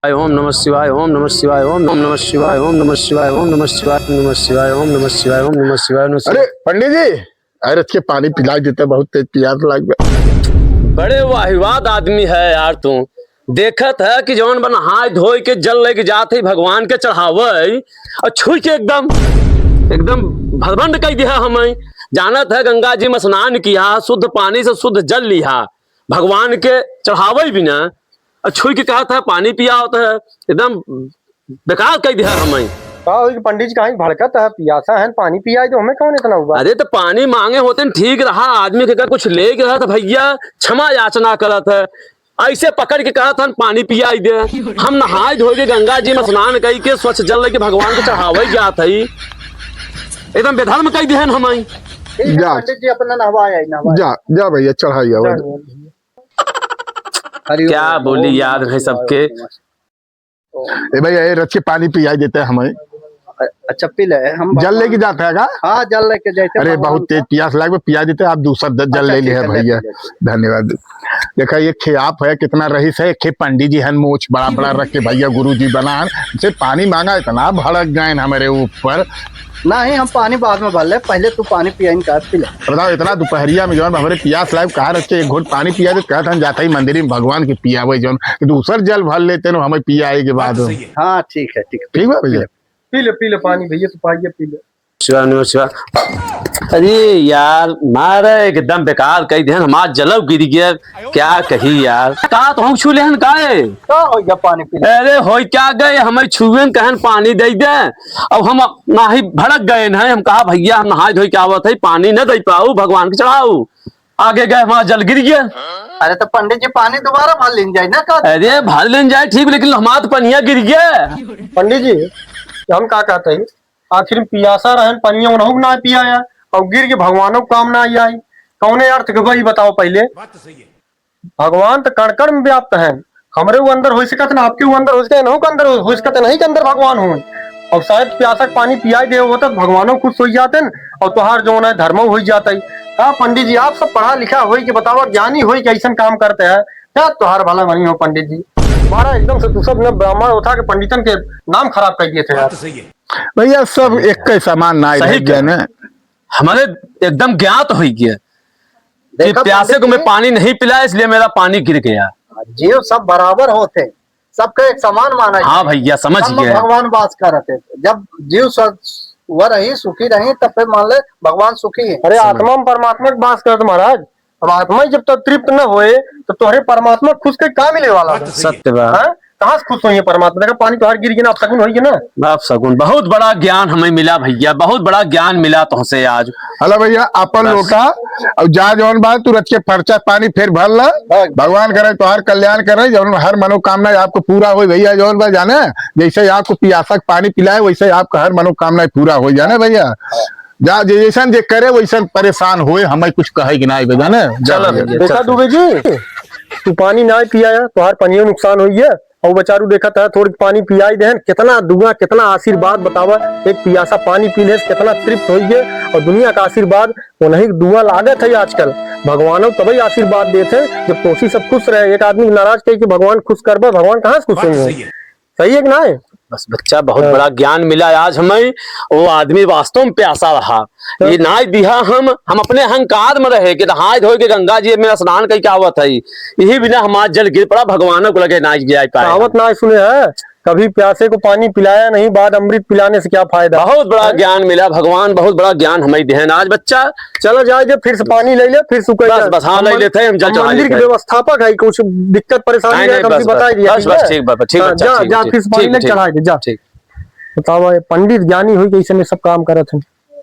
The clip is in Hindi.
ओम नमः शिवाय ओम नमः शिवाय ओम नमः शिवाय ओम नमः शिवाय ओम नमः शिवाय ओम नमः शिवाय ओम नमः शिवाय ओम नमः शिवाय। अरे पंडित जी, अरे के पानी पिला देते, बहुत तेज प्यास लग गया। बड़े वाहिवाद आदमी है यार तू। देखत है कि जौन बन हाथ धोई के जल लेके जाते भगवान के चढ़ावे और छुई के एकदम एकदम भरभंड कह दिया। हमें जानत है गंगा जी में स्नान किया, शुद्ध पानी से शुद्ध जल लिया, भगवान के चढ़ावे भी ना और छुई के कहा था पानी पिया होता है, एकदम बेकार कह दिया हमें। पंडित जी कहीं भड़कत है, पियासा है, पानी पिया है तो हमें कौन इतना हुआ। अरे तो पानी मांगे होते न ठीक रहा, आदमी के कुछ ले गया था भैया क्षमा याचना करत है, ऐसे पकड़ के कहा था पानी पिया दे। हम नहाए धो के गंगा जी में स्नान कई के स्वच्छ जल लेके भगवान के चढ़ावे जात है, एकदम बेधर्म कह दिया हमें। जा पंडित जी अपना नहवाया जा जा भैया चढ़ाइए। क्या बोली याद है सबके। ए भैया ये रच के पानी पिया देते हैं हमें। अच्छा पी ले, हम जल लेके जाते हैं का? हाँ जल लेके जाते। अरे बहुत तेज प्यास लगे, पिया देते आप दूसरा जल ले लिया भैया, धन्यवाद। देखा ये खेप है कितना रहीस है, खे पंडित जी हन मोच बड़ा बड़ा रख के भैया गुरु जी बना से पानी मांगा, इतना भड़क गए हमारे ऊपर। नहीं हम पानी बाद में भर ले, पहले तू पानी पिया पी ले। बताओ इतना दोपहरिया में जौन हमारे प्यास लाइव कहा रखे एक घोट पानी पिया दे, कहते हम जाते ही मंदिर में भगवान के पिया हुए जौन दूसर जल भर लेते न हमें पिया के बाद। हाँ ठीक है ठीक है भैया, पी ले पानी भैया, तू पाइए पी ले। शिवा शिवा। अरे यार मारे एकदम बेकार कही दे, हमारा जलब गिर गया, क्या कही यार। कहा तो हम छू ले का हो गया पानी पी ले। अरे हो क्या गए, हमें छुए कहन पानी दे दे, अब हम ना ही भड़क गए न। हम कहा भैया हम नहाए धोई के आवत है, पानी न दे पाऊ, भगवान के चढ़ाऊ, आगे गए हमारा जल गिर गया। अरे तो पंडित जी पानी दोबारा भर लेन जाए ना। अरे भर लेन जाए ठीक, लेकिन हमारा तो पनिया गिर गया। पंडित जी हम क्या कहते हैं, आखिर पियासा रहन पनिया उन्हों ना पिया और गिर के भगवानों को काम ना आई, कौने अर्थ के भाई बताओ पहले। भगवान तो कण कण में व्याप्त है, हमरे वो अंदर हो सकत ना, आपके वो अंदर हो सकते इन्हों के अंदर हो सकत नहीं के अंदर भगवान हो। और शायद प्यासा पानी पिया दे हो तो भगवानों खुश हो जाते न, और तुहार जो है धर्म हो जाता है। हाँ पंडित जी आप सब पढ़ा लिखा हो कि बताओ ज्ञानी हो कैसन काम करते हैं, क्या तुहार भला बनी हो पंडित जी। हमारा एकदम से तू सब ने ब्राह्मण उठा के पंडितन के नाम खराब कर दिए थे यार। भैया सब एक के समान ना है ना, हमारे एकदम ज्ञात हो गया कि प्यासे को मैं पानी नहीं पिलाया इसलिए मेरा पानी गिर गया। जीव सब बराबर होते, सबके एक समान माना। हाँ भैया समझ गया। भगवान वास करते, जब जीव वह रही सुखी रही तब फिर मान ले भगवान सुखी है। अरे आत्मा में परमात्मा के वास करते महाराज, अब आत्मा जब तक तृप्त न होए तो तुम्हारे परमात्मा खुश के क्या मिले वाला। सत्य बात, कहाँ से खुश हुई परमात्मा, देखा पानी तो गिर गया ना, आप सगुन होगी ना। आप सगुन बहुत बड़ा ज्ञान हमें मिला भैया, बहुत बड़ा ज्ञान मिला तुमसे आज। हेलो भैया अपन लोटा और जा जौन बात तू रच के पर्चा पानी फिर भर ला, भगवान करे तुम्हार कल्याण करे, जौन हर मनोकामना आपको पूरा हो भैया। जौन बात जाने जैसे आपको पियासक पानी पिलाए वैसे आपका हर मनोकामना पूरा हो जाने भैया। जा जैसन जे करे वैसन परेशान हुए, हमें कुछ कहे कि ना जाने। देखा दुबे जी तू पानी ना पिया तो हर पनियो नुकसान हुई है, और बेचारू देखा था थोड़ी पानी पियाई दे, कितना दुआ कितना आशीर्वाद बतावा। एक पियासा पानी पी ले कितना तृप्त हो गए, और दुनिया का आशीर्वाद उन्हीं दुआ लागत है आजकल। भगवान तभी आशीर्वाद देते जब तोसी सब खुश रहे। एक आदमी नाराज कहे कि भगवान खुश कर, भगवान कहाँ से खुश होंगे। सही है कि ना। बस बच्चा बहुत बड़ा ज्ञान मिला आज हमें, वो आदमी वास्तव में प्यासा रहा। ये ना दिया हम अपने अहंकार में रहे कि नहाए धोए के गंगा जी में स्नान कई क्या आवत है, यही बिना हमारा जल गिर पड़ा, भगवानों को लगे ना कहावत ना सुने है, कभी प्यासे को पानी पिलाया नहीं, बाद अमृत पिलाने से क्या फायदा। बहुत बड़ा ज्ञान मिला, भगवान बहुत बड़ा ज्ञान हमें देन आज बच्चा। चलो जाए फिर से पानी ले ले, फिर सुख बस हाँ ले लेते हैं हम। मंदिर के व्यवस्थापक है, कुछ दिक्कत परेशानी बता दिया। जा फिर पानी चढ़ा दे जा। बताओ पंडित ज्ञानी हुई कैसे में सब काम करत है।